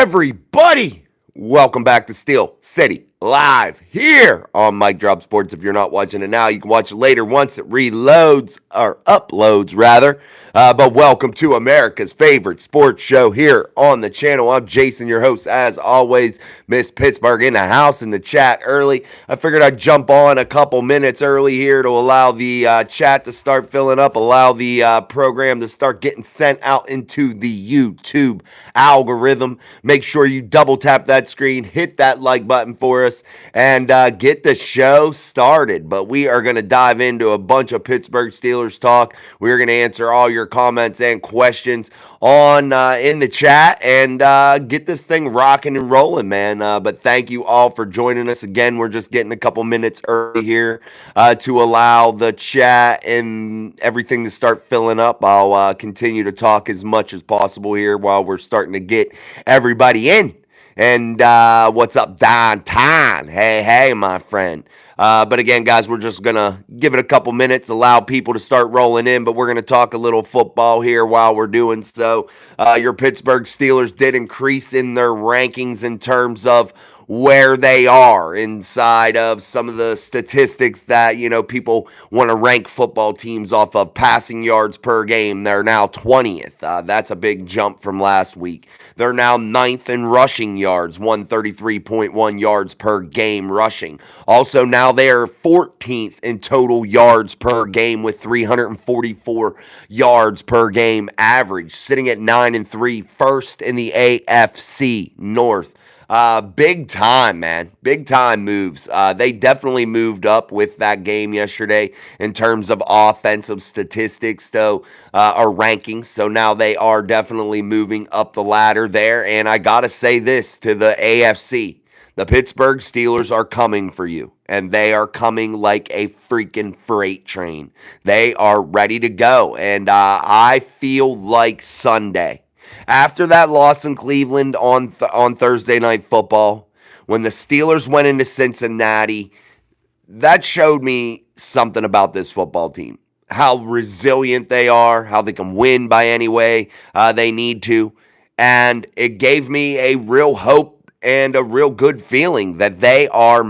Everybody, welcome back to Steel City Live here on Mike Drop Sports. If you're not watching it now, you can watch it later once it reloads, or uploads rather. But welcome to America's favorite sports show here on the channel. I'm Jason, your host, as always. Miss Pittsburgh in the house in the chat early. I figured I'd jump on a couple minutes early here to allow the chat to start filling up, allow the program to start getting sent out into the YouTube algorithm. Make sure you double tap that screen, hit that like button for us, and get the show started. But we are going to dive into a bunch of Pittsburgh Steelers talk. We're going to answer all your comments and questions on in the chat and get this thing rocking and rolling, man. But thank you all for joining us again. We're just getting a couple minutes early here to allow the chat and everything to start filling up. I'll continue to talk as much as possible here while we're starting to get everybody in. And what's up, downtown? Hey, my friend. But again, guys, we're just going to give it a couple minutes, allow people to start rolling in, but we're going to talk a little football here while we're doing so. Your Pittsburgh Steelers did increase in their rankings in terms of where they are inside of some of the statistics that, people want to rank football teams off of passing yards per game. They're now 20th. That's a big jump from last week. They're now 9th in rushing yards, 133.1 yards per game rushing. Also, now they are 14th in total yards per game with 344 yards per game average, sitting at 9-3, first in the AFC North. Big time, man. Big time moves. They definitely moved up with that game yesterday in terms of offensive statistics, or rankings. So now they are definitely moving up the ladder there. And I got to say this to the AFC. The Pittsburgh Steelers are coming for you, and they are coming like a freaking freight train. They are ready to go, and I feel like Sunday, after that loss in Cleveland on Thursday Night Football, when the Steelers went into Cincinnati, that showed me something about this football team. How resilient they are, how they can win by any way they need to. And it gave me a real hope and a real good feeling that they are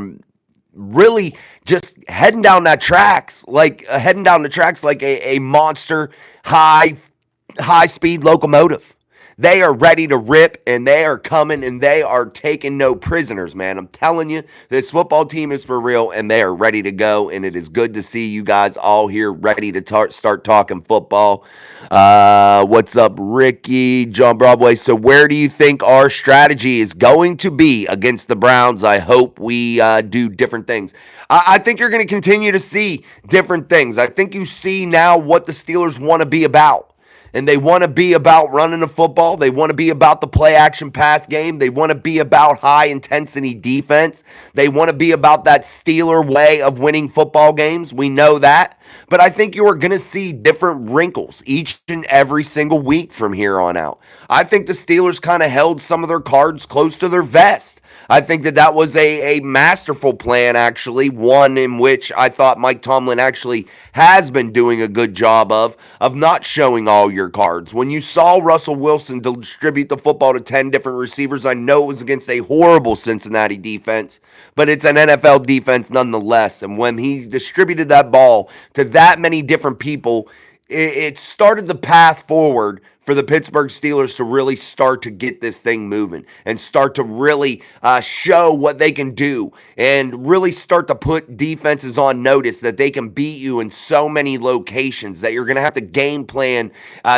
really just heading down the tracks like a monster high-speed locomotive. They are ready to rip, and they are coming, and they are taking no prisoners, man. I'm telling you, this football team is for real, and they are ready to go, and it is good to see you guys all here ready to start talking football. What's up, Ricky, John Broadway? So where do you think our strategy is going to be against the Browns? I hope we do different things. I think you're going to continue to see different things. I think you see now what the Steelers want to be about. And they want to be about running the football. They want to be about the play-action pass game. They want to be about high-intensity defense. They want to be about that Steeler way of winning football games. We know that. But I think you are going to see different wrinkles each and every single week from here on out. I think the Steelers kind of held some of their cards close to their vest. I think that was a masterful plan, actually, one in which I thought Mike Tomlin actually has been doing a good job of not showing all your cards. When you saw Russell Wilson distribute the football to 10 different receivers, I know it was against a horrible Cincinnati defense, but it's an NFL defense nonetheless. And when he distributed that ball to that many different people, it started the path forward for the Pittsburgh Steelers to really start to get this thing moving and start to really show what they can do and really start to put defenses on notice that they can beat you in so many locations, that you're going to have to game plan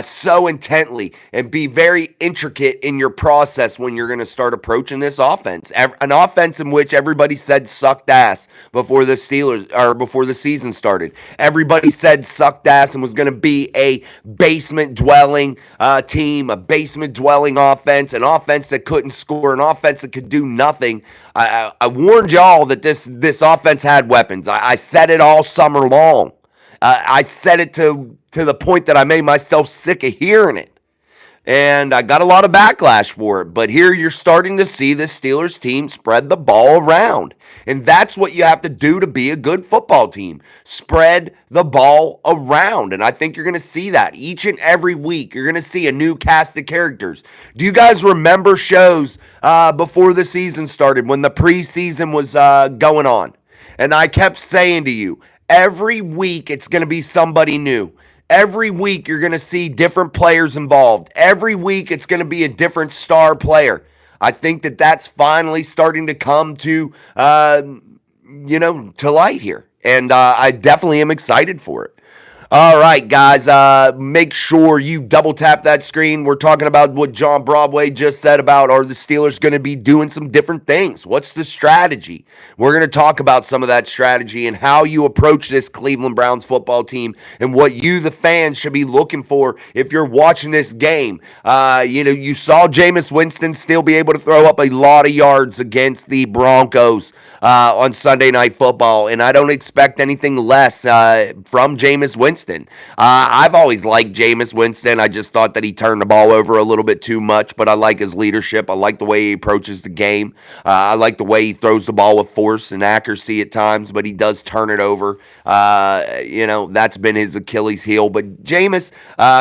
so intently and be very intricate in your process when you're going to start approaching this offense. An offense in which everybody said sucked ass before the Steelers, or before the season started. Everybody said sucked ass and was going to be a basement dwelling team, a basement-dwelling offense, an offense that couldn't score, an offense that could do nothing. I warned y'all that this offense had weapons. I said it all summer long. I said it to the point that I made myself sick of hearing it. And I got a lot of backlash for it. But here you're starting to see the Steelers team spread the ball around. And that's what you have to do to be a good football team. Spread the ball around. And I think you're going to see that each and every week. You're going to see a new cast of characters. Do you guys remember shows before the season started when the preseason was going on? And I kept saying to you, every week it's going to be somebody new. Every week you're going to see different players involved. Every week it's going to be a different star player. I think that that's finally starting to come to, to light here. And I definitely am excited for it. All right, guys, make sure you double tap that screen. We're talking about what John Broadway just said about, are the Steelers going to be doing some different things? What's the strategy? We're going to talk about some of that strategy and how you approach this Cleveland Browns football team and what you, the fans, should be looking for if you're watching this game. You saw Jameis Winston still be able to throw up a lot of yards against the Broncos on Sunday Night Football, and I don't expect anything less from Jameis Winston. I've always liked Jameis Winston. I just thought that he turned the ball over a little bit too much, but I like his leadership. I like the way he approaches the game. I like the way he throws the ball with force and accuracy at times, but he does turn it over. That's been his Achilles heel. But Jameis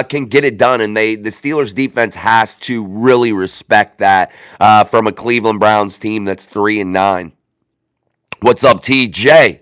can get it done, and the Steelers defense has to really respect that from a Cleveland Browns team that's 3-9. What's up, TJ?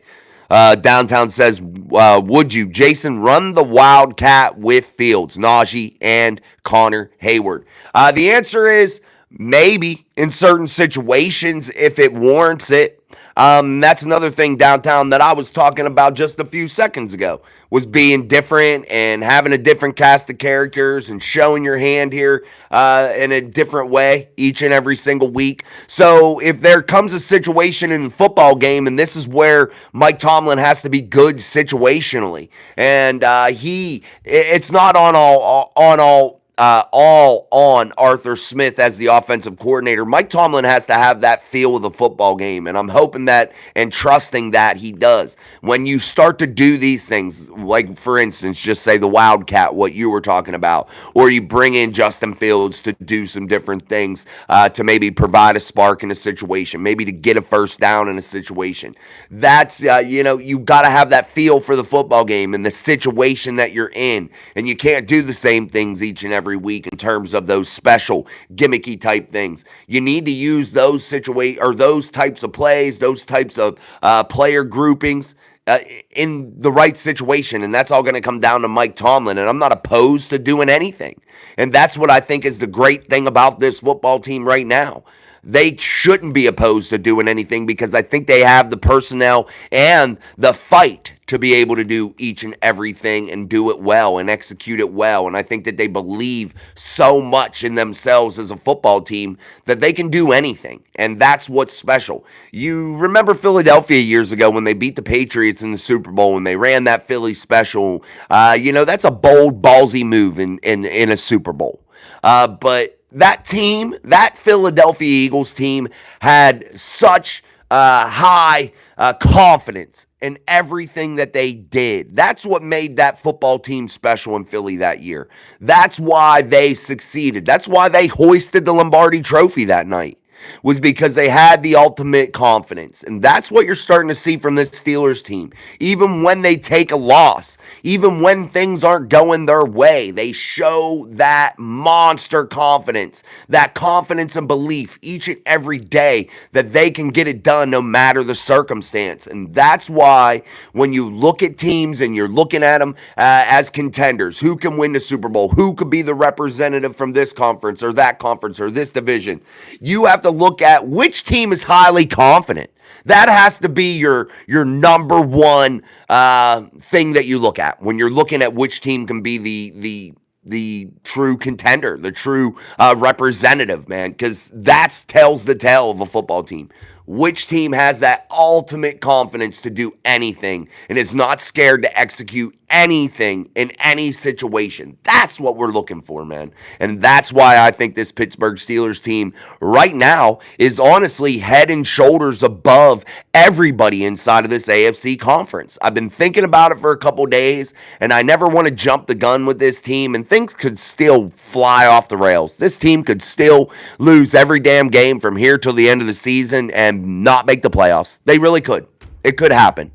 Downtown says, would you, Jason, run the Wildcat with Fields, Najee, and Connor Hayward? The answer is maybe in certain situations if it warrants it. That's another thing, Downtown, that I was talking about just a few seconds ago, was being different and having a different cast of characters and showing your hand here in a different way each and every single week. So if there comes a situation in the football game, and this is where Mike Tomlin has to be good situationally, and it's not all on Arthur Smith as the offensive coordinator. Mike Tomlin has to have that feel of the football game, and I'm hoping that and trusting that he does. When you start to do these things, like, for instance, just say the Wildcat, what you were talking about, or you bring in Justin Fields to do some different things to maybe provide a spark in a situation, maybe to get a first down in a situation. That's, you got to have that feel for the football game and the situation that you're in, and you can't do the same things each and every week in terms of those special gimmicky type things. You need to use those those types of plays, those types of player groupings in the right situation, and that's all going to come down to Mike Tomlin, and I'm not opposed to doing anything. And that's what I think is the great thing about this football team right now. They shouldn't be opposed to doing anything because I think they have the personnel and the fight to be able to do each and everything and do it well and execute it well. And I think that they believe so much in themselves as a football team that they can do anything. And that's what's special. You remember Philadelphia years ago when they beat the Patriots in the Super Bowl and they ran that Philly special. That's a bold, ballsy move in a Super Bowl. But that team, that Philadelphia Eagles team, had such high confidence in everything that they did. That's what made that football team special in Philly that year. That's why they succeeded. That's why they hoisted the Lombardi Trophy that night, was because they had the ultimate confidence. And that's what you're starting to see from this Steelers team. Even when they take a loss, even when things aren't going their way, they show that monster confidence, that confidence and belief each and every day that they can get it done no matter the circumstance. And that's why when you look at teams and you're looking at them as contenders, who can win the Super Bowl, who could be the representative from this conference or this division, you have to look at which team is highly confident. That has to be your number one thing that you look at when you're looking at which team can be the true contender, the true representative, man, because that tells the tale of a football team. Which team has that ultimate confidence to do anything and is not scared to execute anything in any situation? That's what we're looking for, man. And that's why I think this Pittsburgh Steelers team right now is honestly head and shoulders above everybody inside of this AFC conference. I've been thinking about it for a couple days, and I never want to jump the gun with this team, and things could still fly off the rails. This team could still lose every damn game from here till the end of the season and not make the playoffs. They really could. It could happen.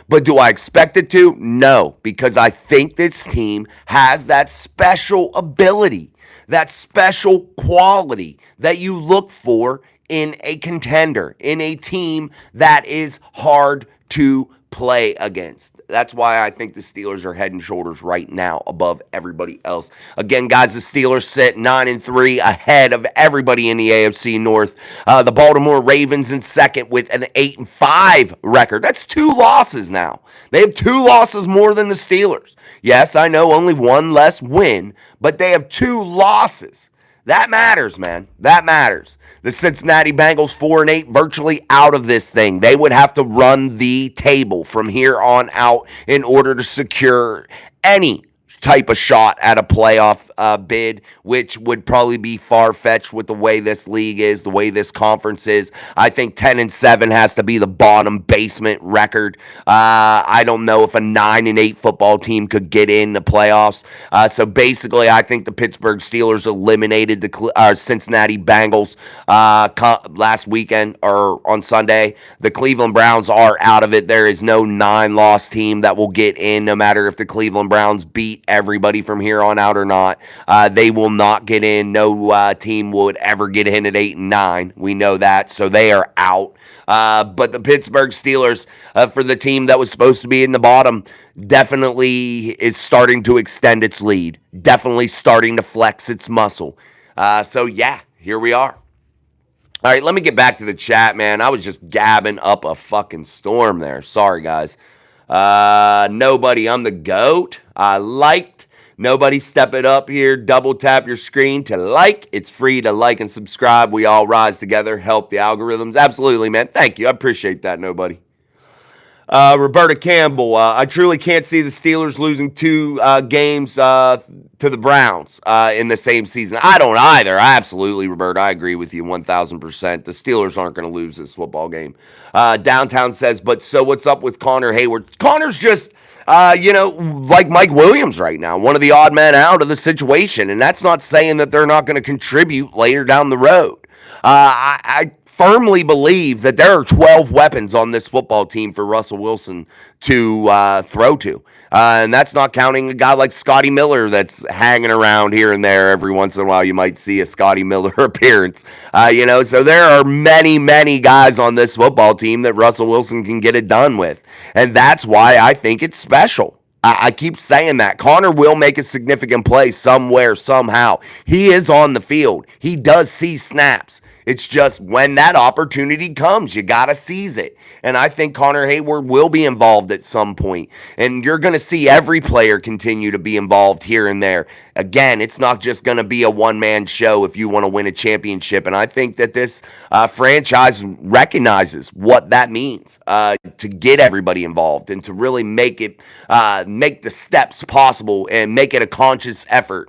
But do I expect it to? No, because I think this team has that special ability, that special quality that you look for in a contender, in a team that is hard to play against. That's why I think the Steelers are head and shoulders right now above everybody else. Again, guys, the Steelers sit 9-3 ahead of everybody in the AFC North. The Baltimore Ravens in second with an 8-5 record. That's 2 losses now. They have 2 losses more than the Steelers. Yes, I know only 1 less win, but they have 2 losses. That matters, man. That matters. The Cincinnati Bengals 4-8, virtually out of this thing. They would have to run the table from here on out in order to secure any type of shot at a playoff bid, which would probably be far-fetched with the way this league is, the way this conference is. I think 10-7 has to be the bottom basement record. I don't know if a 9-8 football team could get in the playoffs. So basically, I think the Pittsburgh Steelers eliminated the Cincinnati Bengals last weekend or on Sunday. The Cleveland Browns are out of it. There is no 9-loss team that will get in, no matter if the Cleveland Browns beat everybody from here on out or not. They will not get in. No team would ever get in at 8-9. We know that, so they are out. But the Pittsburgh Steelers, for the team that was supposed to be in the bottom, definitely is starting to extend its lead. Definitely starting to flex its muscle. So yeah, here we are. All right, let me get back to the chat, man. I was just gabbing up a fucking storm there. Sorry, guys. Nobody, I'm the GOAT. I liked. Nobody, step it up here. Double tap your screen to like. It's free to like and subscribe. We all rise together, help the algorithms. Absolutely, man. Thank you. I appreciate that, nobody. Roberta Campbell, I truly can't see the Steelers losing 2 games to the Browns in the same season. I don't either. Absolutely, Roberta. I agree with you 1,000%. The Steelers aren't going to lose this football game. Downtown says, but so what's up with Connor Hayward? Connor's just, like Mike Williams right now, one of the odd men out of the situation. And that's not saying that they're not going to contribute later down the road. I firmly believe that there are 12 weapons on this football team for Russell Wilson to throw to. And that's not counting a guy like Scotty Miller that's hanging around here and there. Every once in a while, you might see a Scotty Miller appearance. So there are many, many guys on this football team that Russell Wilson can get it done with. And that's why I think it's special. I keep saying that. Connor will make a significant play somewhere, somehow. He is on the field. He does see snaps. It's just when that opportunity comes, you got to seize it. And I think Connor Hayward will be involved at some point. And you're going to see every player continue to be involved here and there. Again, it's not just going to be a one-man show if you want to win a championship. And I think that this franchise recognizes what that means to get everybody involved and to really make the steps possible and make it a conscious effort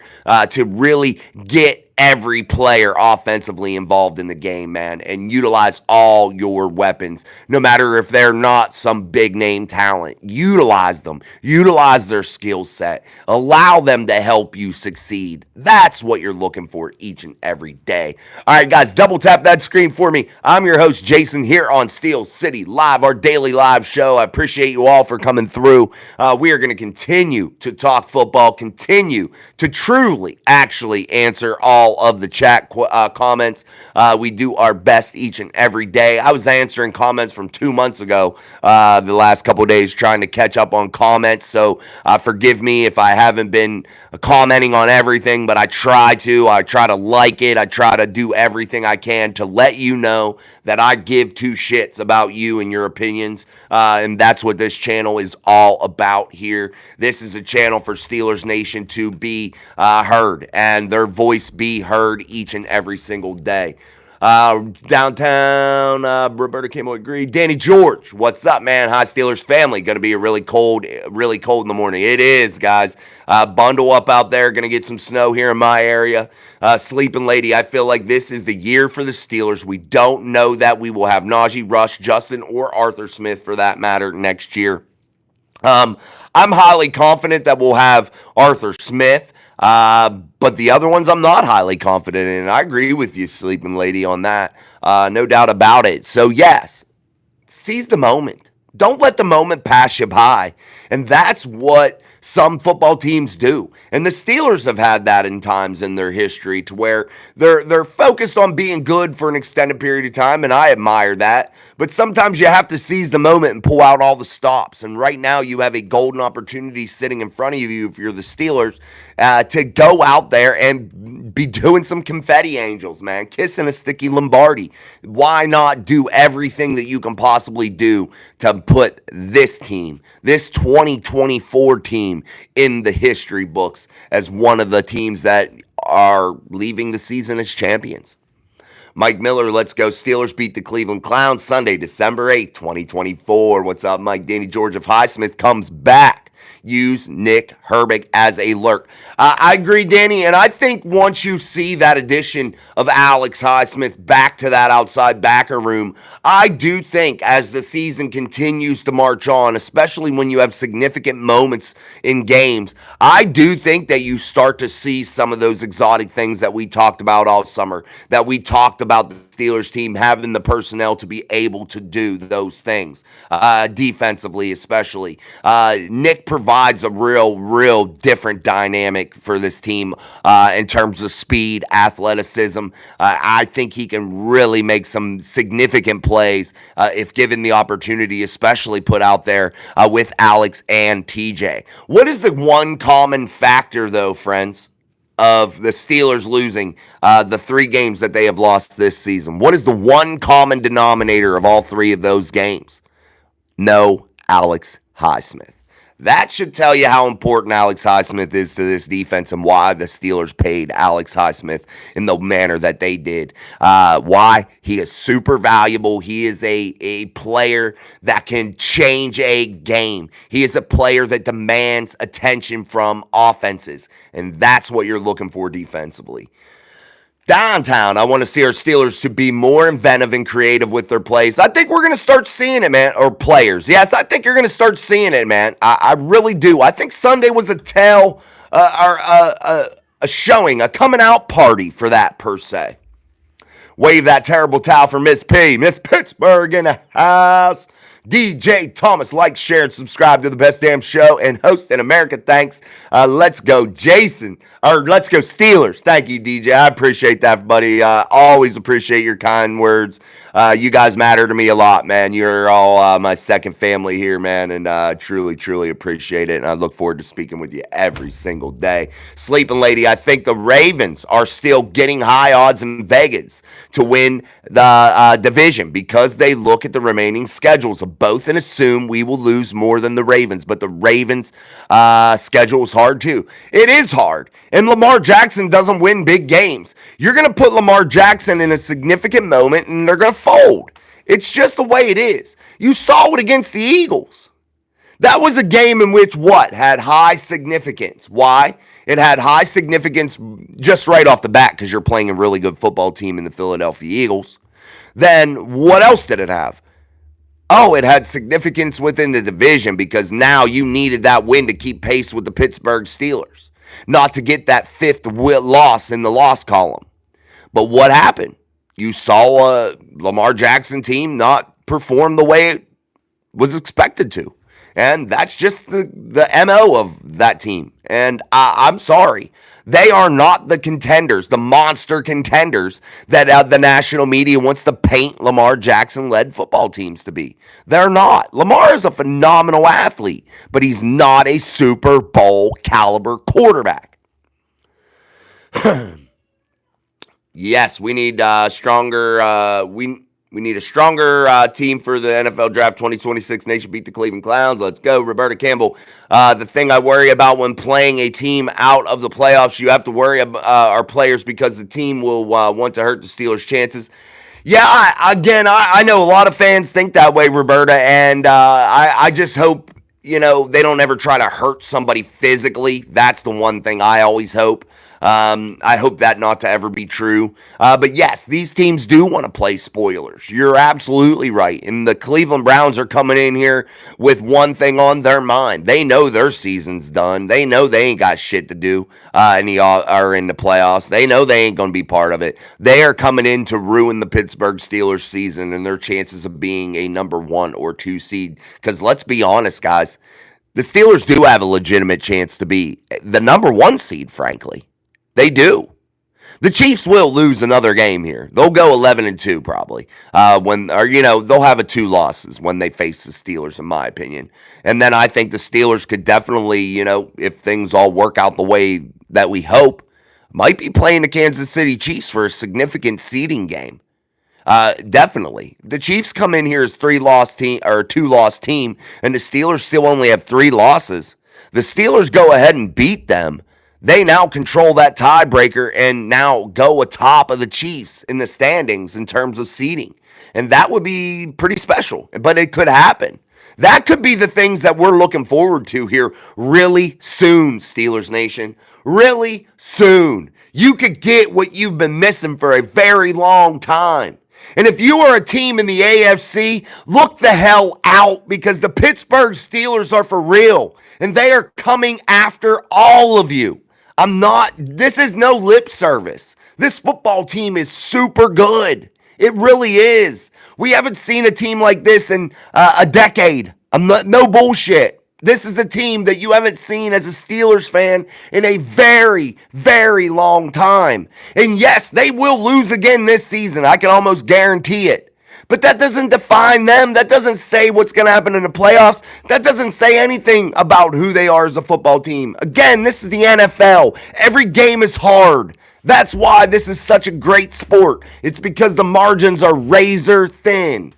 to really get every player offensively involved in the game, man, and utilize all your weapons, no matter if they're not some big name talent. Utilize them. Utilize their skill set. Allow them to help you succeed. That's what you're looking for each and every day. All right, guys, double tap that screen for me. I'm your host, Jason, here on Steel City Live, our daily live show. I appreciate you all for coming through. We are going to continue to talk football, continue to truly, actually answer all of the chat comments. We do our best each and every day. I was answering comments from 2 months ago, the last couple of days, trying to catch up on comments. So forgive me if I haven't been commenting on everything, but I try to. I try to like it. I try to do everything I can to let you know that I give 2 shits about you and your opinions. And that's what this channel is all about here. This is a channel for Steelers Nation to be heard and their voice be heard each and every single day. Downtown, Roberta Camo agreed. Danny George, what's up, man? Hi, Steelers family. Going to be really cold in the morning. It is, guys. Bundle up out there. Going to get some snow here in my area. Sleeping Lady, I feel like this is the year for the Steelers. We don't know that we will have Najee, Rush, Justin, or Arthur Smith, for that matter, next year. I'm highly confident that we'll have Arthur Smith. But the other ones I'm not highly confident in. I agree with you, Sleeping Lady, on that. No doubt about it. So, yes, seize the moment. Don't let the moment pass you by. And that's what some football teams do. And the Steelers have had that in times in their history, to where they're focused on being good for an extended period of time, and I admire that. But sometimes you have to seize the moment and pull out all the stops. And right now you have a golden opportunity sitting in front of you, if you're the Steelers, to go out there and be doing some confetti angels, man. Kissing a sticky Lombardi. Why not do everything that you can possibly do to put this team, this 2024 team, in the history books as one of the teams that are leaving the season as champions? Mike Miller, let's go. Steelers beat the Cleveland Clowns Sunday, December 8th, 2024. What's up, Mike? Danny George of Highsmith comes back. Use Nick Herbig as a lurk. I agree, Danny, and I think once you see that addition of Alex Highsmith back to that outside backer room, I do think as the season continues to march on, especially when you have significant moments in games, I do think that you start to see some of those exotic things that we talked about all summer, that we talked about the Steelers team having the personnel to be able to do those things, defensively especially. Nick provides a real different dynamic for this team in terms of speed, athleticism. I think he can really make some significant plays if given the opportunity, especially put out there with Alex and TJ. What is the one common factor, though, friends, of the Steelers losing the 3 games that they have lost this season? What is the one common denominator of all 3 of those games? No Alex Highsmith. That should tell you how important Alex Highsmith is to this defense and why the Steelers paid Alex Highsmith in the manner that they did. Why? He is super valuable. He is a player that can change a game. He is a player that demands attention from offenses, and that's what you're looking for defensively. Downtown, I want to see our Steelers to be more inventive and creative with their plays. I think we're going to start seeing it, man. Or players. Yes, I think you're going to start seeing it, man. I really do. I think Sunday was a showing, a coming out party for that, per se. Wave that terrible towel for Miss P. Miss Pittsburgh in the house. DJ Thomas, like, share, and subscribe to the best damn show and host in America. Thanks. Let's go, Jason. Or let's go, Steelers. Thank you, DJ. I appreciate that, buddy. Always appreciate your kind words. You guys matter to me a lot, man. You're all my second family here, man, and truly appreciate it. And I look forward to speaking with you every single day. Sleeping Lady, I think the Ravens are still getting high odds in Vegas to win the division because they look at the remaining schedules of both and assume we will lose more than the Ravens. But the Ravens' schedule is hard too. It is hard. And Lamar Jackson doesn't win big games. You're going to put Lamar Jackson in a significant moment and they're going to fold. It's just the way it is. You saw it against the Eagles. That was a game in which what? Had high significance. Why? It had high significance just right off the bat because you're playing a really good football team in the Philadelphia Eagles. Then what else did it have? Oh, it had significance within the division because now you needed that win to keep pace with the Pittsburgh Steelers, not to get that 5th loss in the loss column. But what happened? You saw a Lamar Jackson team not perform the way it was expected to. And that's just the MO of that team. And I'm sorry. They are not the contenders, the monster contenders that the national media wants to paint Lamar Jackson-led football teams to be. They're not. Lamar is a phenomenal athlete, but he's not a Super Bowl caliber quarterback. Yes, we need stronger. We need a stronger team for the NFL Draft 2026. Nation beat the Cleveland Clowns. Let's go, Roberta Campbell. The thing I worry about when playing a team out of the playoffs, you have to worry about our players because the team will want to hurt the Steelers' chances. Yeah, I know a lot of fans think that way, Roberta, and I just hope, they don't ever try to hurt somebody physically. That's the one thing I always hope. I hope that not to ever be true. But yes, these teams do want to play spoilers. You're absolutely right. And the Cleveland Browns are coming in here with one thing on their mind. They know their season's done. They know they ain't got shit to do in the playoffs. They know they ain't going to be part of it. They are coming in to ruin the Pittsburgh Steelers season and their chances of being a number 1 or 2 seed. Because let's be honest, guys, the Steelers do have a legitimate chance to be the number 1 seed, frankly. They do. The Chiefs will lose another game here. They'll go 11-2 probably. They'll have 2 losses when they face the Steelers, in my opinion. And then I think the Steelers could definitely, if things all work out the way that we hope, might be playing the Kansas City Chiefs for a significant seeding game. Definitely. The Chiefs come in here as 2-loss team, and the Steelers still only have 3 losses. The Steelers go ahead and beat them. They now control that tiebreaker and now go atop of the Chiefs in the standings in terms of seeding. And that would be pretty special, but it could happen. That could be the things that we're looking forward to here really soon, Steelers Nation. Really soon. You could get what you've been missing for a very long time. And if you are a team in the AFC, look the hell out because the Pittsburgh Steelers are for real. And they are coming after all of you. This is no lip service. This football team is super good. It really is. We haven't seen a team like this in a decade. No bullshit. This is a team that you haven't seen as a Steelers fan in a very, very long time. And yes, they will lose again this season. I can almost guarantee it. But that doesn't define them. That doesn't say what's going to happen in the playoffs. That doesn't say anything about who they are as a football team. Again, this is the NFL. Every game is hard. That's why this is such a great sport. It's because the margins are razor thin.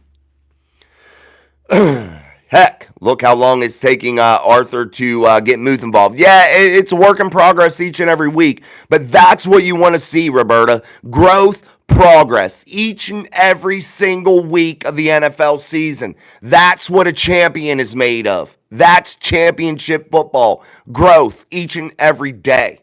Heck, look how long it's taking Arthur to get Muth involved. Yeah, it's a work in progress each and every week. But that's what you want to see, Roberta. Growth, progress each and every single week of the NFL season. That's what a champion is made of. That's championship football. Growth each and every day.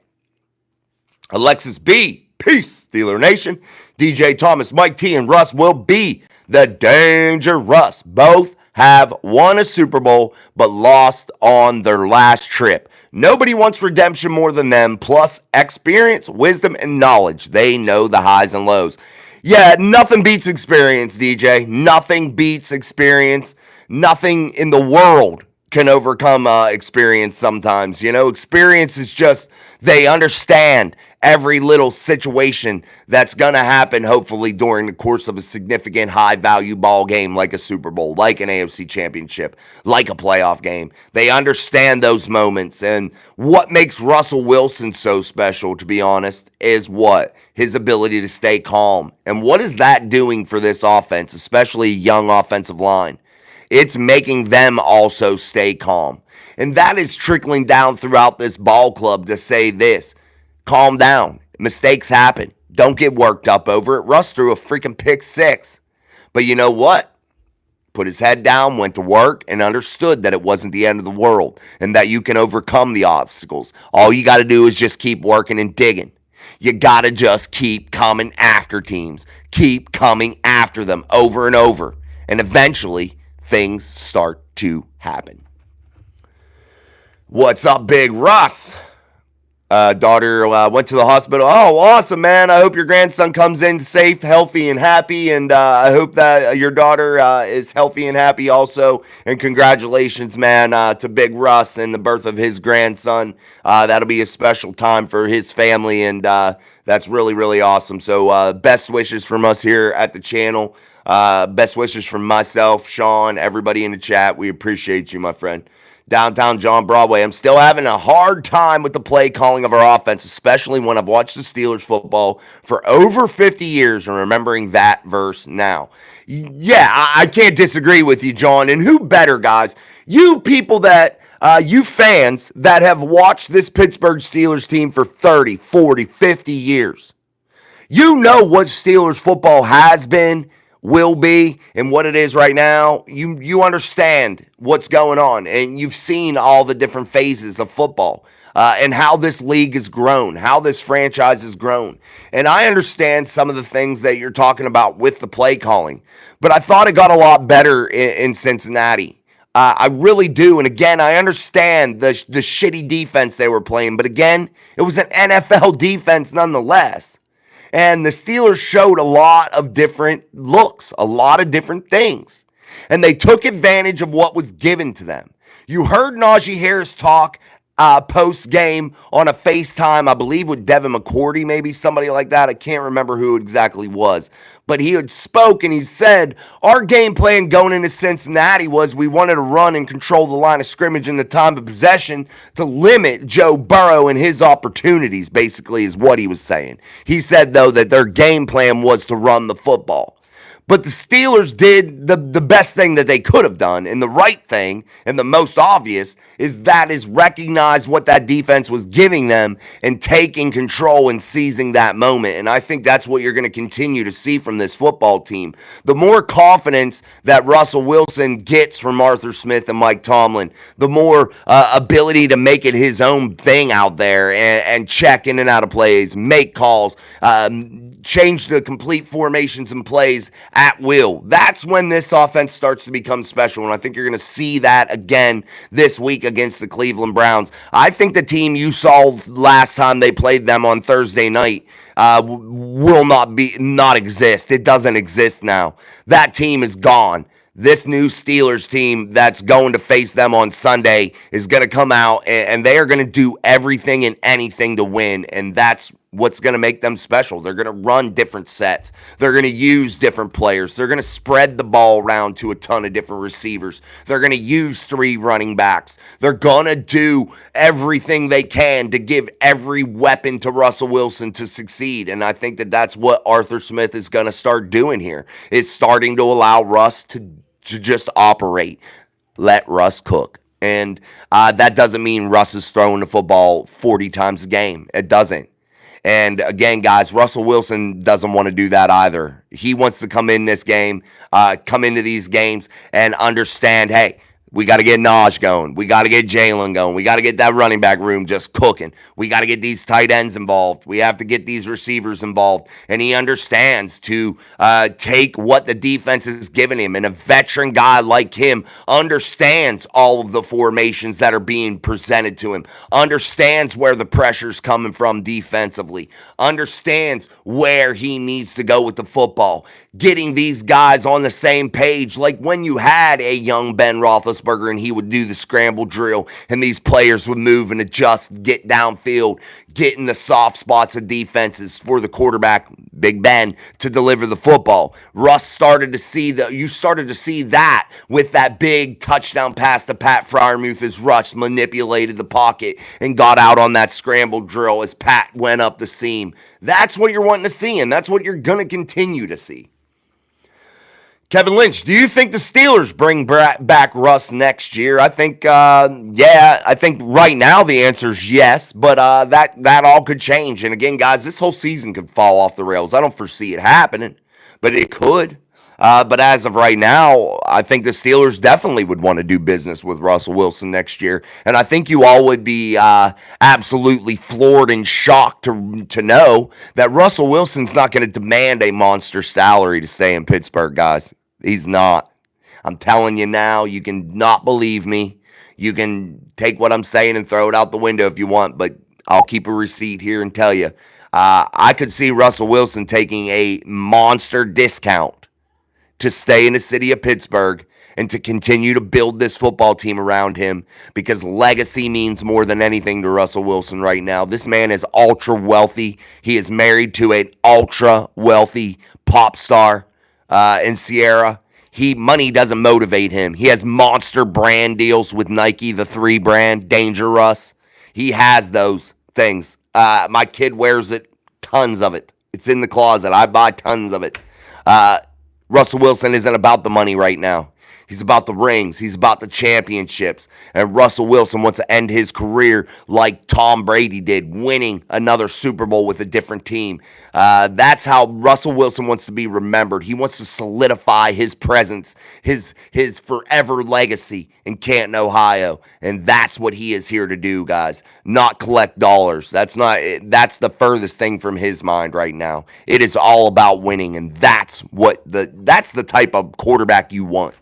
Alexis B. Peace, Steeler Nation. DJ Thomas, Mike T, and Russ will be the Danger Russ. Both have won a Super Bowl but lost on their last trip. Nobody wants redemption more than them, plus experience, wisdom, and knowledge. They know the highs and lows. Yeah, nothing beats experience, DJ. Nothing beats experience. Nothing in the world can overcome experience sometimes. Experience is just, they understand every little situation that's going to happen, hopefully, during the course of a significant high-value ball game like a Super Bowl, like an AFC championship, like a playoff game. They understand those moments. And what makes Russell Wilson so special, to be honest, is what? His ability to stay calm. And what is that doing for this offense, especially a young offensive line? It's making them also stay calm. And that is trickling down throughout this ball club to say this. Calm down. Mistakes happen. Don't get worked up over it. Russ threw a freaking pick 6. But you know what? Put his head down, went to work, and understood that it wasn't the end of the world and that you can overcome the obstacles. All you got to do is just keep working and digging. You got to just keep coming after teams. Keep coming after them over and over. And eventually, things start to happen. What's up, Big Russ? Daughter went to the hospital. Oh, awesome, man. I hope your grandson comes in safe, healthy, and happy. And I hope that your daughter is healthy and happy also. And congratulations, man, to Big Russ and the birth of his grandson. That'll be a special time for his family. And that's really, really awesome. So best wishes from us here at the channel. Best wishes from myself, Sean, everybody in the chat. We appreciate you, my friend. downtown John Broadway. I'm still having a hard time with the play calling of our offense, especially when I've watched the Steelers football for over 50 years and remembering that verse now. Yeah, I can't disagree with you, John. And who better, guys? You people you fans that have watched this Pittsburgh Steelers team for 30, 40, 50 years. You know what Steelers football has been, will be, and what it is right now. You understand what's going on, and you've seen all the different phases of football and how this league has grown, how this franchise has grown. And I understand some of the things that you're talking about with the play calling, but I thought it got a lot better in Cincinnati. I really do. And again, I understand the shitty defense they were playing, but again, it was an NFL defense nonetheless. And the Steelers showed a lot of different looks, a lot of different things. And they took advantage of what was given to them. You heard Najee Harris talk post-game on a FaceTime, I believe with Devin McCourty, maybe somebody like that. I can't remember who it exactly was. But he had spoke and he said, our game plan going into Cincinnati was we wanted to run and control the line of scrimmage in the time of possession to limit Joe Burrow and his opportunities, basically is what he was saying. He said, though, that their game plan was to run the football. But the Steelers did the best thing that they could have done, and the right thing, and the most obvious, is recognize what that defense was giving them and taking control and seizing that moment. And I think that's what you're going to continue to see from this football team. The more confidence that Russell Wilson gets from Arthur Smith and Mike Tomlin, the more ability to make it his own thing out there and check in and out of plays, make calls, change the complete formations and plays at will. That's when this offense starts to become special, and I think you're going to see that again this week against the Cleveland Browns. I think the team you saw last time they played them on Thursday night will not exist. It doesn't exist now. That team is gone. This new Steelers team that's going to face them on Sunday is going to come out, and they are going to do everything and anything to win, and that's what's going to make them special. They're going to run different sets. They're going to use different players. They're going to spread the ball around to a ton of different receivers. They're going to use 3 running backs. They're going to do everything they can to give every weapon to Russell Wilson to succeed, and I think that that's what Arthur Smith is going to start doing here, is starting to allow Russ to just operate. Let Russ cook. And that doesn't mean Russ is throwing the football 40 times a game. It doesn't. And again, guys, Russell Wilson doesn't want to do that either. He wants to come into these games and understand, hey, we got to get Naj going. We got to get Jalen going. We got to get that running back room just cooking. We got to get these tight ends involved. We have to get these receivers involved. And he understands to take what the defense is giving him. And a veteran guy like him understands all of the formations that are being presented to him, understands where the pressure's coming from defensively, understands where he needs to go with the football. Getting these guys on the same page, like when you had a young Ben Roethlisberger and he would do the scramble drill and these players would move and adjust, get downfield, get in the soft spots of defenses for the quarterback, Big Ben, to deliver the football. You started to see that with that big touchdown pass to Pat Freiermuth as Russ manipulated the pocket and got out on that scramble drill as Pat went up the seam. That's what you're wanting to see, and that's what you're going to continue to see. Kevin Lynch, do you think the Steelers bring back Russ next year? I think, I think right now the answer is yes, but that all could change. And again, guys, this whole season could fall off the rails. I don't foresee it happening, but it could. But as of right now, I think the Steelers definitely would want to do business with Russell Wilson next year. And I think you all would be absolutely floored and shocked to know that Russell Wilson's not going to demand a monster salary to stay in Pittsburgh, guys. He's not. I'm telling you now, you can not believe me. You can take what I'm saying and throw it out the window if you want, but I'll keep a receipt here and tell you. I could see Russell Wilson taking a monster discount to stay in the city of Pittsburgh and to continue to build this football team around him, because legacy means more than anything to Russell Wilson right now. This man is ultra wealthy. He is married to an ultra wealthy pop star in Sierra. Money doesn't motivate him. He has monster brand deals with Nike, the 3 brand, Danger Russ. He has those things. My kid wears it, tons of it. It's in the closet. I buy tons of it. Russell Wilson isn't about the money right now. He's about the rings. He's about the championships. And Russell Wilson wants to end his career like Tom Brady did, winning another Super Bowl with a different team. That's how Russell Wilson wants to be remembered. He wants to solidify his presence, his forever legacy in Canton, Ohio. And that's what he is here to do, guys. Not collect dollars. That's the furthest thing from his mind right now. It is all about winning, and that's the type of quarterback you want.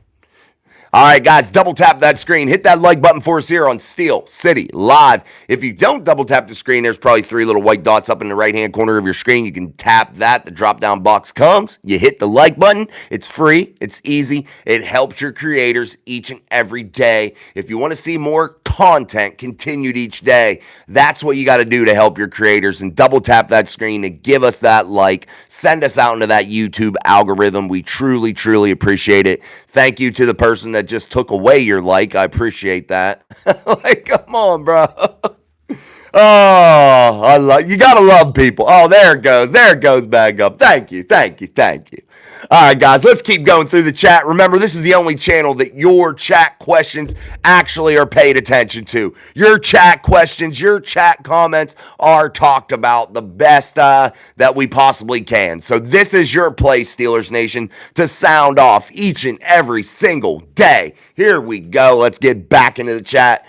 All right, guys, double tap that screen. Hit that like button for us here on Steel City Live. If you don't double tap the screen, there's probably 3 little white dots up in the right-hand corner of your screen. You can tap that. The drop-down box comes. You hit the like button. It's free. It's easy. It helps your creators each and every day. If you want to see more content continued each day, that's what you got to do to help your creators. And double tap that screen and give us that like. Send us out into that YouTube algorithm. We truly, truly appreciate it. Thank you to the person that just took away your like. I appreciate that. Like, come on, bro. Oh, you gotta love people. Oh, there it goes. There it goes back up. Thank you. All right, guys, let's keep going through the chat. Remember, this is the only channel that your chat questions actually are paid attention to. Your chat questions, your chat comments are talked about the best that we possibly can. So this is your place, Steelers Nation, to sound off each and every single day. Here we go. Let's get back into the chat.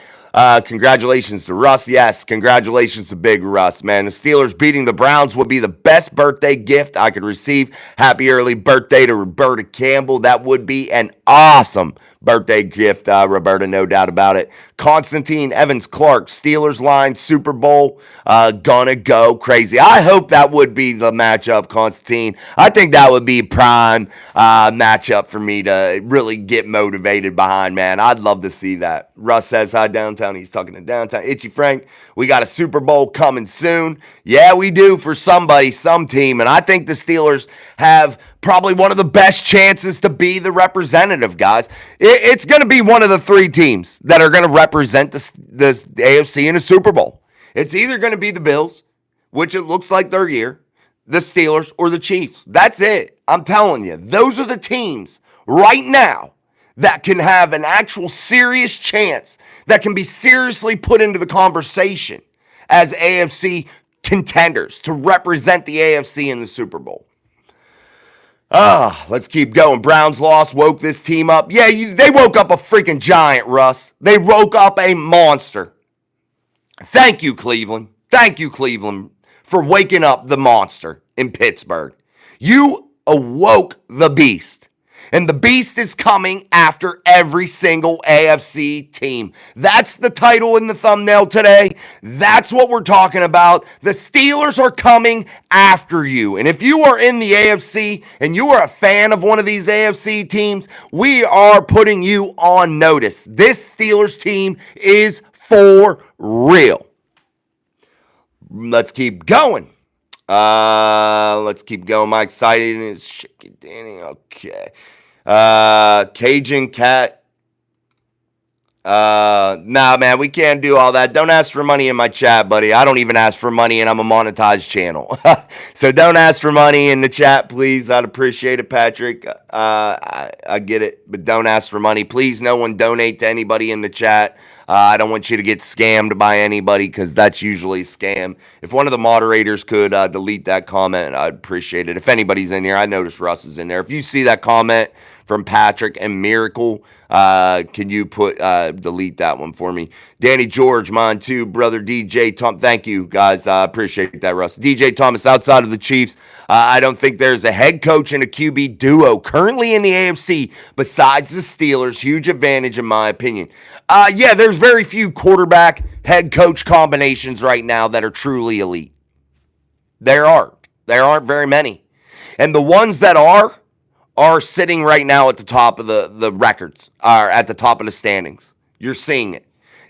Congratulations to Russ. Yes, congratulations to Big Russ, man. The Steelers beating the Browns would be the best birthday gift I could receive. Happy early birthday to Roberta Campbell. That would be an awesome birthday gift, Roberta, no doubt about it. Constantine Evans Clark, Steelers line, Super Bowl, gonna go crazy. I hope that would be the matchup, Constantine. I think that would be prime matchup for me to really get motivated behind, man. I'd love to see that. Russ says hi downtown. He's talking to downtown. Itchy Frank, we got a Super Bowl coming soon. Yeah, we do for somebody, some team. And I think the Steelers have probably one of the best chances to be the representative, guys. It's going to be one of the 3 teams that are going to represent the AFC in a Super Bowl. It's either going to be the Bills, which it looks like their year, the Steelers, or the Chiefs. That's it. I'm telling you, those are the teams right now that can have an actual serious chance, that can be seriously put into the conversation as AFC contenders to represent the AFC in the Super Bowl. Let's keep going. Browns lost, woke this team up. Yeah, they woke up a freaking giant, Russ. They woke up a monster. Thank you, Cleveland. Thank you, Cleveland, for waking up the monster in Pittsburgh. You awoke the beast. And the beast is coming after every single AFC team. That's the title in the thumbnail today. That's what we're talking about. The Steelers are coming after you. And if you are in the AFC and you are a fan of one of these AFC teams, we are putting you on notice. This Steelers team is for real. Let's keep going. Let's keep going. My excited is shaky Danny. Okay. Cajun Cat. Nah, man, we can't do all that. Don't ask for money in my chat, buddy. I don't even ask for money, and I'm a monetized channel. So don't ask for money in the chat, please. I'd appreciate it, Patrick. I get it, but don't ask for money. Please, no one donate to anybody in the chat. I don't want you to get scammed by anybody, because that's usually a scam. If one of the moderators could delete that comment, I'd appreciate it. If anybody's in here, I noticed Russ is in there. If you see that comment from Patrick and Miracle, can you delete that one for me? Danny George, mine too. Brother DJ Tom, thank you, guys. I appreciate that, Russ. DJ Thomas, outside of the Chiefs, I don't think there's a head coach and a QB duo currently in the AFC besides the Steelers. Huge advantage, in my opinion. Yeah, there's very few quarterback head coach combinations right now that are truly elite. There aren't very many. And the ones that are sitting right now at the top of the records, are at the top of the standings. You're seeing it.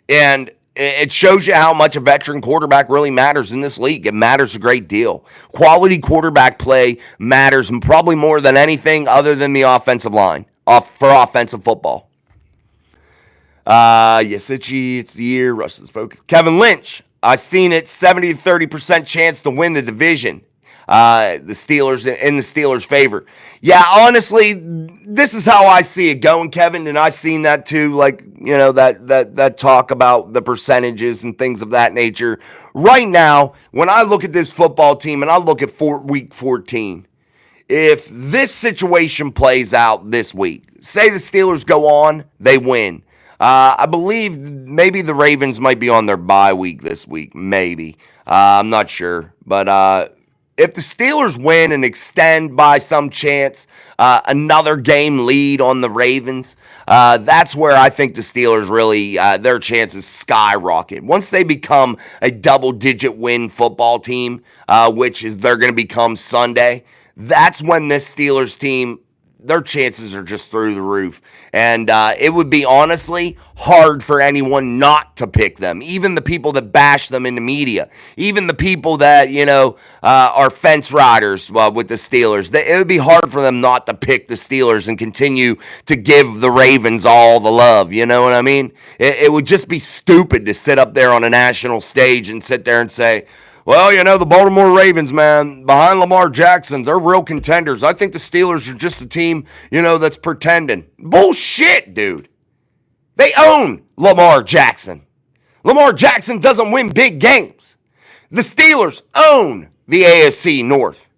And it shows you how much a veteran quarterback really matters in this league. It matters a great deal. Quality quarterback play matters probably more than anything other than the offensive line. for offensive football. Yasichi, it's the year. Russell's focus. Kevin Lynch, I seen it 70 to 30% chance to win the division. The Steelers in the Steelers' favor. Yeah, honestly, this is how I see it going, Kevin, and I seen that too. Like, that talk about the percentages and things of that nature. Right now, when I look at this football team and I look at week 14, if this situation plays out this week, say the Steelers go on, they win. I believe maybe the Ravens might be on their bye week this week. Maybe. I'm not sure. But if the Steelers win and extend by some chance another game lead on the Ravens, that's where I think the Steelers really, their chances skyrocket. Once they become a double-digit win football team, which is they're going to become Sunday, that's when this Steelers team, their chances are just through the roof. And it would be honestly hard for anyone not to pick them. Even the people that bash them in the media. Even the people that, are fence riders with the Steelers. It would be hard for them not to pick the Steelers and continue to give the Ravens all the love. You know what I mean? It would just be stupid to sit up there on a national stage and sit there and say, well, the Baltimore Ravens, man, behind Lamar Jackson, they're real contenders. I think the Steelers are just a team, that's pretending. Bullshit, dude. They own Lamar Jackson. Lamar Jackson doesn't win big games. The Steelers own the AFC North.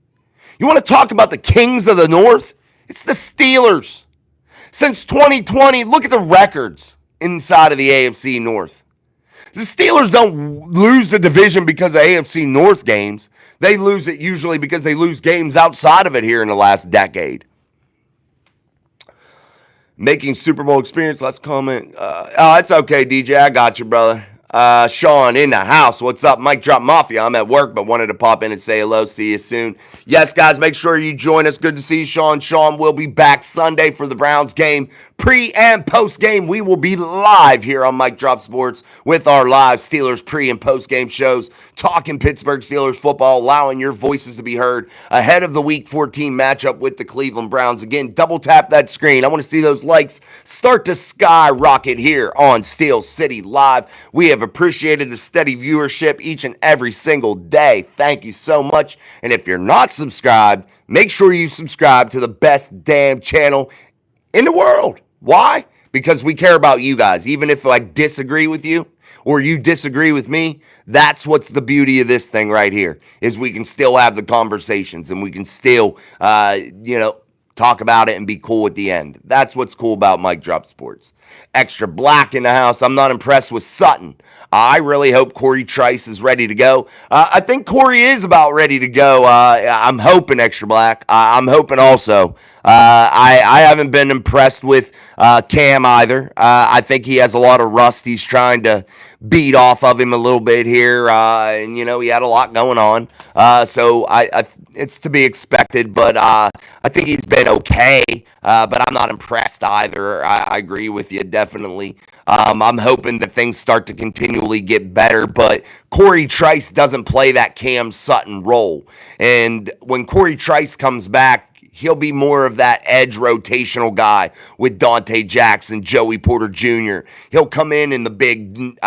You want to talk about the kings of the North? It's the Steelers. Since 2020, look at the records inside of the AFC North. The Steelers don't lose the division because of AFC North games. They lose it usually because they lose games outside of it here in the last decade. Making Super Bowl experience, let's comment. It's okay, DJ. I got you, brother. Sean in the house. What's up? Mike Drop Mafia. I'm at work, but wanted to pop in and say hello. See you soon. Yes, guys, make sure you join us. Good to see you, Sean. Sean will be back Sunday for the Browns game. Pre and post game, we will be live here on Mike Drop Sports with our live Steelers pre and post game shows, talking Pittsburgh Steelers football, allowing your voices to be heard ahead of the Week 14 matchup with the Cleveland Browns. Again, double tap that screen. I want to see those likes start to skyrocket here on Steel City Live. We have appreciated the steady viewership each and every single day. Thank you so much. And if you're not subscribed, make sure you subscribe to the best damn channel in the world. Why? Because we care about you guys. Even if I disagree with you or you disagree with me, that's what's the beauty of this thing right here, is we can still have the conversations and we can still, talk about it and be cool at the end. That's what's cool about Mike Drop Sports. Extra Black in the house. I'm not impressed with Sutton. I really hope Corey Trice is ready to go. I think Corey is about ready to go. I'm hoping, Extra Black. I'm hoping also. I haven't been impressed with Cam either. I think he has a lot of rust he's trying to beat off of him a little bit here. And, he had a lot going on. So it's to be expected, but I think he's been okay. But I'm not impressed either. I agree with you, definitely. I'm hoping that things start to continually get better, but Corey Trice doesn't play that Cam Sutton role. And when Corey Trice comes back, he'll be more of that edge rotational guy with Dante Jackson, Joey Porter Jr. He'll come in the big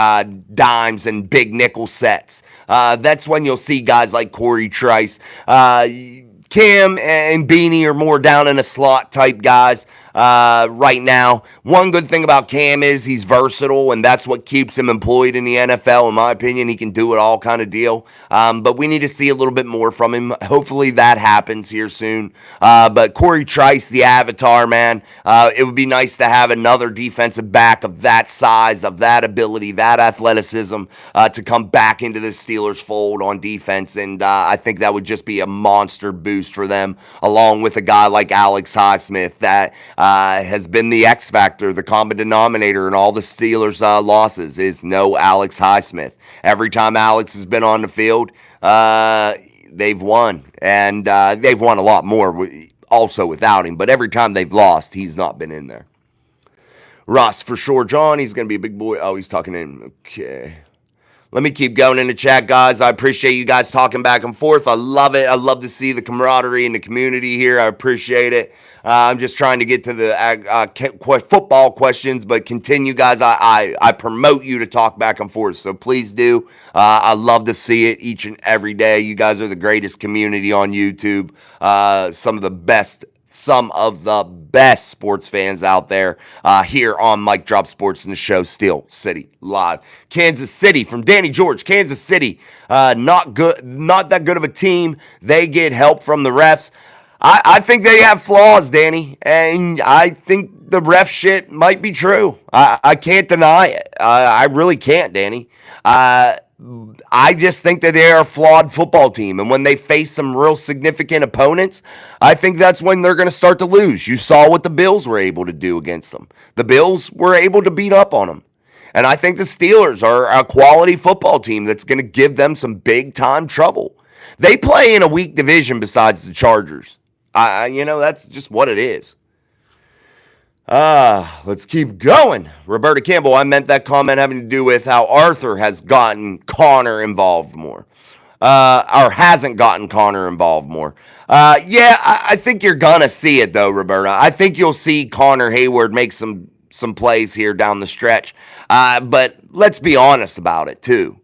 dimes and big nickel sets. That's when you'll see guys like Corey Trice. Cam and Beanie are more down in a slot type guys right now. One good thing about Cam is he's versatile, and that's what keeps him employed in the NFL. In my opinion, he can do it all kind of deal. But we need to see a little bit more from him. Hopefully that happens here soon. But Corey Trice, the Avatar, man, it would be nice to have another defensive back of that size, of that ability, that athleticism to come back into the Steelers fold on defense. And I think that would just be a monster boost for them, along with a guy like Alex Highsmith that has been the X factor, the common denominator in all the Steelers' losses is no Alex Highsmith. Every time Alex has been on the field, they've won, and they've won a lot more also without him, but every time they've lost, he's not been in there. Ross, for sure, John, he's going to be a big boy. Oh, he's talking to him. Okay. Let me keep going in the chat, guys. I appreciate you guys talking back and forth. I love it. I love to see the camaraderie in the community here. I appreciate it. I'm just trying to get to the football questions, but continue, guys. I promote you to talk back and forth, so please do. I love to see it each and every day. You guys are the greatest community on YouTube. Some of the best sports fans out there here on Mike Drop Sports and the show Steel City Live. Kansas City from Danny George. Kansas City, not that good of a team. They get help from the refs. I think they have flaws, Danny, and I think the ref shit might be true. I can't deny it. I really can't, Danny. I just think that they're a flawed football team, and when they face some real significant opponents, I think that's when they're going to start to lose. You saw what the Bills were able to do against them. The Bills were able to beat up on them, and I think the Steelers are a quality football team that's going to give them some big-time trouble. They play in a weak division besides the Chargers. That's just what it is. Let's keep going. Roberta Campbell, I meant that comment having to do with how Arthur has gotten Connor involved more. Or hasn't gotten Connor involved more. I think you're gonna see it though, Roberta. I think you'll see Connor Hayward make some plays here down the stretch. But let's be honest about it too.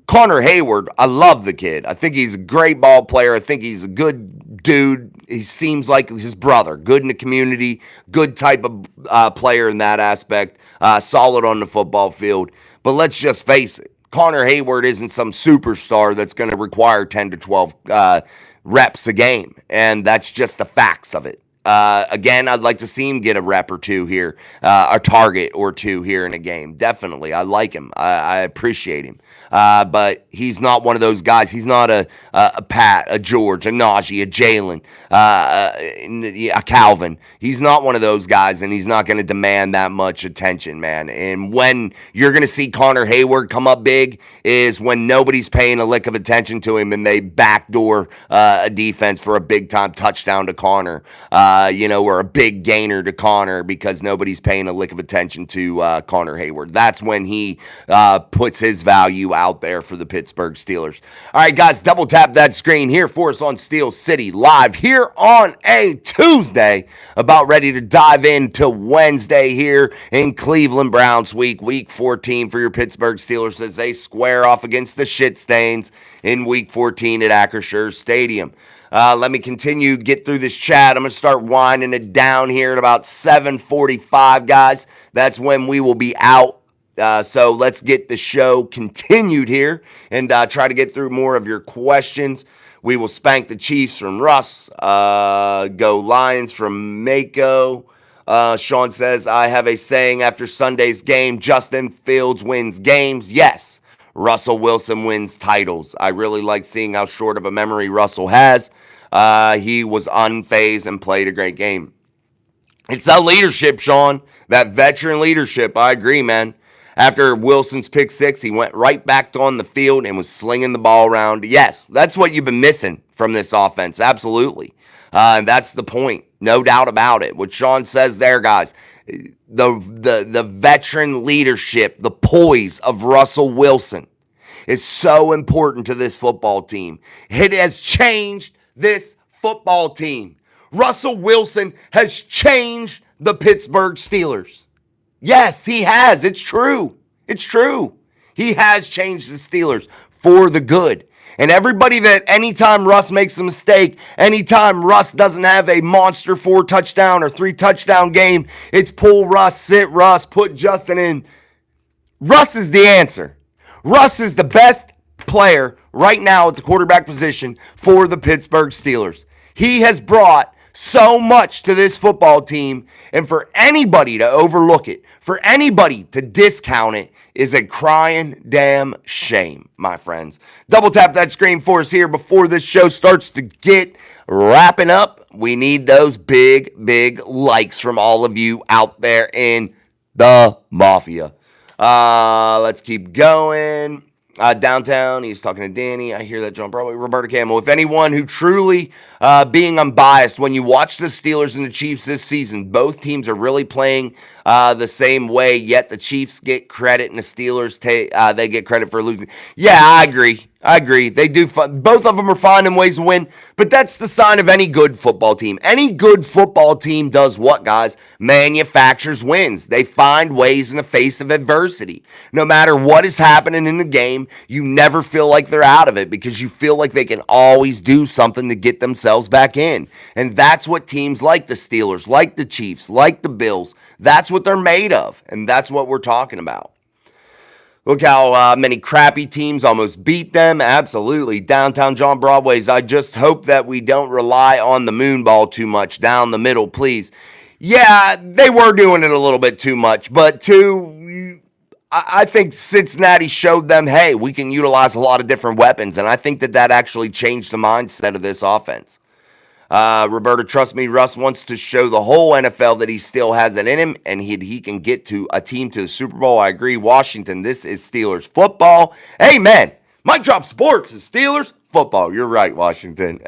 Connor Hayward, I love the kid. I think he's a great ball player. I think he's a good dude. He seems like his brother. Good in the community. Good type of player in that aspect. Solid on the football field. But let's just face it. Connor Hayward isn't some superstar that's going to require 10 to 12 reps a game. And that's just the facts of it. Again, I'd like to see him get a rep or two here, a target or two here in a game. Definitely. I like him. I appreciate him. But he's not one of those guys. He's not a Pat, a George, a Najee, a Jalen, a Calvin. He's not one of those guys, and he's not going to demand that much attention, man. And when you're going to see Connor Hayward come up big is when nobody's paying a lick of attention to him and they backdoor a defense for a big-time touchdown to Connor. Or a big gainer to Connor because nobody's paying a lick of attention to Connor Hayward. That's when he puts his value out there for the Pittsburgh Steelers. All right, guys, double tap that screen here for us on Steel City Live here on a Tuesday. About ready to dive into Wednesday here in Cleveland Browns week 14 for your Pittsburgh Steelers as they square off against the shit stains in week 14 at Acrisure Stadium. Let me continue, get through this chat. I'm going to start winding it down here at about 7:45, guys. That's when we will be out. So let's get the show continued here and try to get through more of your questions. We will spank the Chiefs from Russ. Go Lions from Mako. Sean says, I have a saying after Sunday's game, Justin Fields wins games. Yes. Russell Wilson wins titles. I really like seeing how short of a memory Russell has. He was unfazed and played a great game. It's that leadership, Sean. That veteran leadership. I agree, man. After Wilson's pick six, he went right back on the field and was slinging the ball around. Yes, that's what you've been missing from this offense. Absolutely. And that's the point. No doubt about it. What Sean says there, guys. The veteran leadership, the poise of Russell Wilson is so important to this football team. It has changed this football team. Russell Wilson has changed the Pittsburgh Steelers. Yes, he has. It's true. It's true. He has changed the Steelers for the good. And everybody that anytime Russ makes a mistake, anytime Russ doesn't have a monster 4-touchdown or 3-touchdown game, it's pull Russ, sit Russ, put Justin in. Russ is the answer. Russ is the best player right now at the quarterback position for the Pittsburgh Steelers. He has brought so much to this football team, and for anybody to overlook it, for anybody to discount it, is a crying damn shame, my friends. Double tap that screen for us here before this show starts to get wrapping up. We need those big likes from all of you out there in the Mafia. Let's keep going. Downtown, he's talking to Danny. I hear that, John Broadway. Roberta Campbell. If anyone who truly, being unbiased, when you watch the Steelers and the Chiefs this season, both teams are really playing the same way, yet the Chiefs get credit and the Steelers, they get credit for losing. Yeah, I agree. They do. Both of them are finding ways to win, but that's the sign of any good football team. Any good football team does what, guys? Manufactures wins. They find ways in the face of adversity. No matter what is happening in the game, you never feel like they're out of it because you feel like they can always do something to get themselves back in. And that's what teams like the Steelers, like the Chiefs, like the Bills, that's what they're made of. And that's what we're talking about. Look how many crappy teams almost beat them. Absolutely. Downtown John Broadway's. I just hope that we don't rely on the moon ball too much down the middle, please. Yeah, they were doing it a little bit too much. But I think Cincinnati showed them, hey, we can utilize a lot of different weapons. And I think that actually changed the mindset of this offense. Roberta, trust me, Russ wants to show the whole NFL that he still has it in him and he can get to a team to the Super Bowl. I agree. Washington, this is Steelers football. Amen. Mic Drop Sports is Steelers football. You're right, Washington.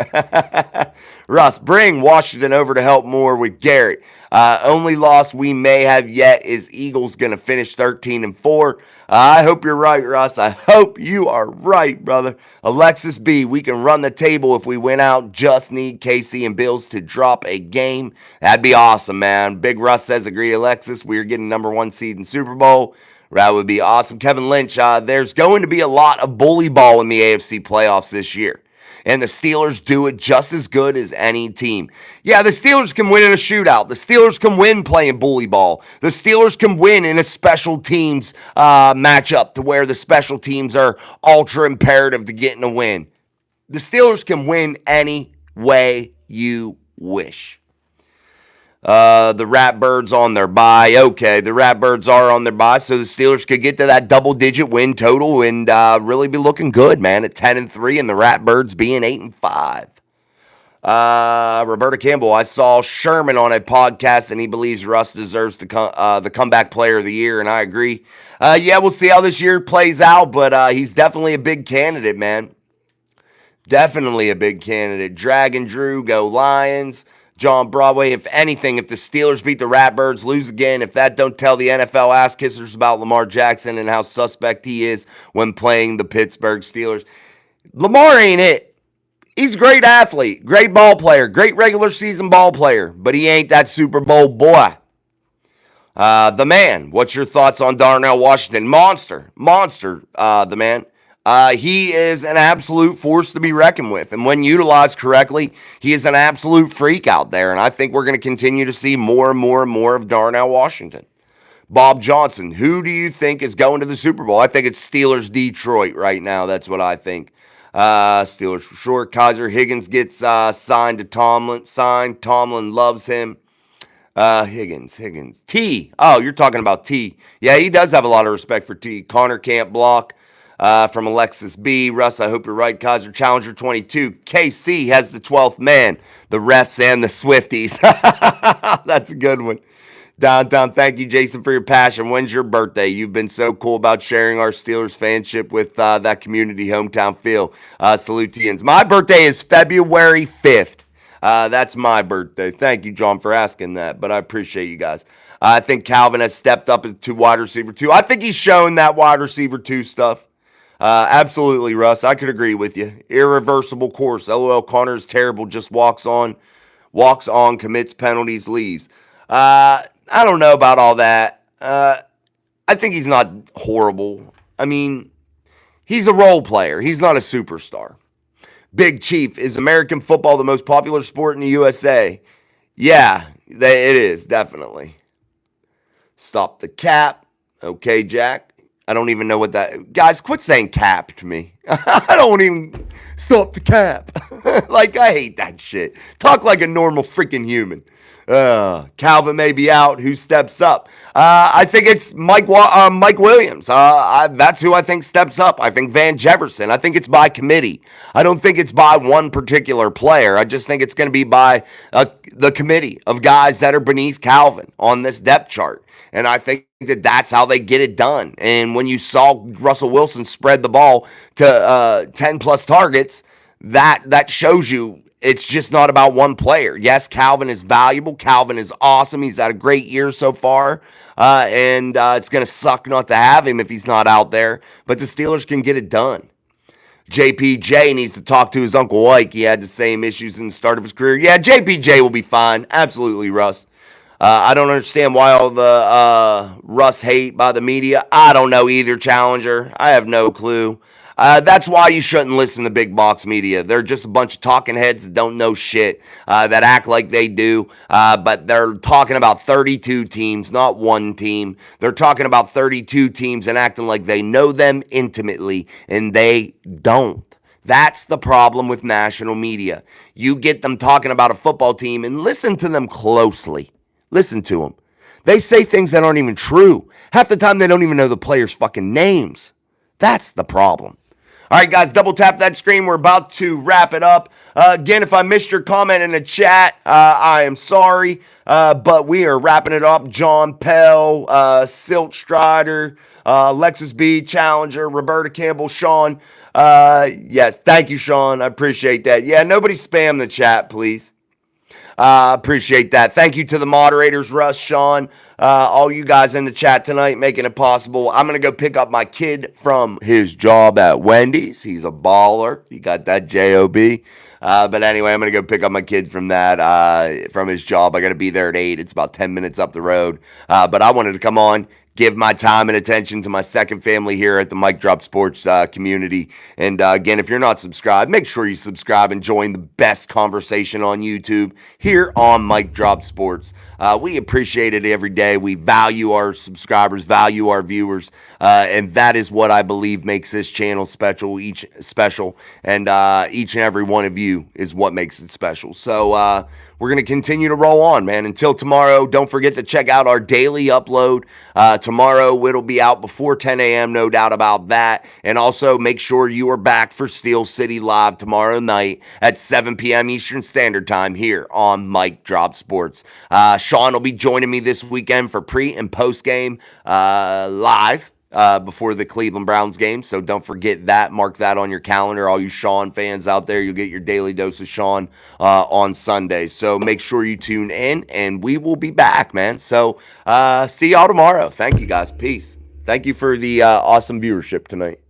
Russ, bring Washington over to help more with Garrett. Only loss we may have yet is Eagles going to finish 13-4. I hope you're right, Russ. I hope you are right, brother. Alexis B, we can run the table if we win out. Just need KC and Bills to drop a game. That'd be awesome, man. Big Russ says, agree, Alexis. We are getting number 1 seed in Super Bowl. That would be awesome. Kevin Lynch, there's going to be a lot of bully ball in the AFC playoffs this year. And the Steelers do it just as good as any team. Yeah, the Steelers can win in a shootout. The Steelers can win playing bully ball. The Steelers can win in a special teams matchup to where the special teams are ultra imperative to getting a win. The Steelers can win any way you wish. The Ratbirds on their bye. Okay, the Ratbirds are on their bye, so the Steelers could get to that double-digit win total and really be looking good, man, at 10-3, and the Ratbirds being 8-5. Roberta Campbell, I saw Sherman on a podcast, and he believes Russ deserves the comeback player of the year, and I agree. Yeah, we'll see how this year plays out, but he's definitely a big candidate, man. Definitely a big candidate. Dragon Drew, go Lions. John Broadway, if anything, if the Steelers beat the Ratbirds, lose again, if that don't tell the NFL ass kissers about Lamar Jackson and how suspect he is when playing the Pittsburgh Steelers. Lamar ain't it. He's a great athlete, great ball player, great regular season ball player, but he ain't that Super Bowl boy. The man, what's your thoughts on Darnell Washington? Monster, the man. He is an absolute force to be reckoned with. And when utilized correctly, he is an absolute freak out there. And I think we're going to continue to see more and more of Darnell Washington. Bob Johnson, who do you think is going to the Super Bowl? I think it's Steelers Detroit right now. That's what I think. Steelers for sure. Kaiser Higgins gets signed to Tomlin. Tomlin loves him. Higgins. T. Oh, you're talking about T. Yeah, he does have a lot of respect for T. Connor can't block. From Alexis B. Russ, I hope you're right. Kaiser Challenger 22. KC has the 12th man. The refs and the Swifties. That's a good one. Downtown, thank you, Jason, for your passion. When's your birthday? You've been so cool about sharing our Steelers fanship with that community hometown feel. Salute to you. My birthday is February 5th. That's my birthday. Thank you, John, for asking that, but I appreciate you guys. I think Calvin has stepped up to wide receiver 2. I think he's shown that wide receiver 2 stuff. Absolutely, Russ. I could agree with you. Irreversible course. LOL, Connor is terrible. Just walks on, commits penalties, leaves. I don't know about all that. I think he's not horrible. I mean, he's a role player. He's not a superstar. Big Chief, is American football the most popular sport in the USA? Yeah, it is, definitely. Stop the cap. Okay, Jack. I don't even know what that... Guys, quit saying cap to me. I don't even... Stop the cap. Like, I hate that shit. Talk like a normal freaking human. Calvin may be out. Who steps up? I think it's Mike Williams. That's who I think steps up. I think Van Jefferson. I think it's by committee. I don't think it's by one particular player. I just think it's going to be by the committee of guys that are beneath Calvin on this depth chart. And I think that that's how they get it done. And when you saw Russell Wilson spread the ball to 10 plus targets, that shows you it's just not about one player. Yes, Calvin is valuable. Calvin is awesome. He's had a great year so far. And it's going to suck not to have him if he's not out there. But the Steelers can get it done. JPJ needs to talk to his Uncle Ike. He had the same issues in the start of his career. Yeah, JPJ will be fine. Absolutely, Russ. I don't understand why all the Russ hate by the media. I don't know either, Challenger. I have no clue. That's why you shouldn't listen to big box media. They're just a bunch of talking heads that don't know shit, that act like they do, but they're talking about 32 teams, not one team. They're talking about 32 teams and acting like they know them intimately, and they don't. That's the problem with national media. You get them talking about a football team and listen to them closely. Listen to them. They say things that aren't even true. Half the time they don't even know the players' fucking names. That's the problem. All right, guys, double tap that screen. We're about to wrap it up. Again, if I missed your comment in the chat, I am sorry. But we are wrapping it up. John Pell, Silt Strider, Lexus B, Challenger, Roberta Campbell, Sean. Yes, thank you, Sean. I appreciate that. Yeah, nobody spam the chat, please. Appreciate that. Thank you to the moderators, Russ, Sean, all you guys in the chat tonight making it possible. I'm going to go pick up my kid from his job at Wendy's. He's a baller. He got that J-O-B. But anyway, I'm going to go pick up my kid from that, from his job. I got to be there at 8. It's about 10 minutes up the road. But I wanted to come on, give my time and attention to my second family here at the Mic Drop Sports community. And again, if you're not subscribed, make sure you subscribe and join the best conversation on YouTube here on Mic Drop Sports. We appreciate it every day. We value our subscribers, value our viewers, and that is what I believe makes this channel special. Each and every one of you is what makes it special. So we're going to continue to roll on, man. Until tomorrow, don't forget to check out our daily upload. Tomorrow, it'll be out before 10 a.m., no doubt about that. And also, make sure you are back for Steel City Live tomorrow night at 7 p.m. Eastern Standard Time here on Mic Drop Sports. Sean will be joining me this weekend for pre- and post-game live. Before the Cleveland Browns game. So don't forget that. Mark that on your calendar. All you Sean fans out there, you'll get your daily dose of Sean on Sunday. So make sure you tune in, and we will be back, man. So see y'all tomorrow. Thank you, guys. Peace. Thank you for the awesome viewership tonight.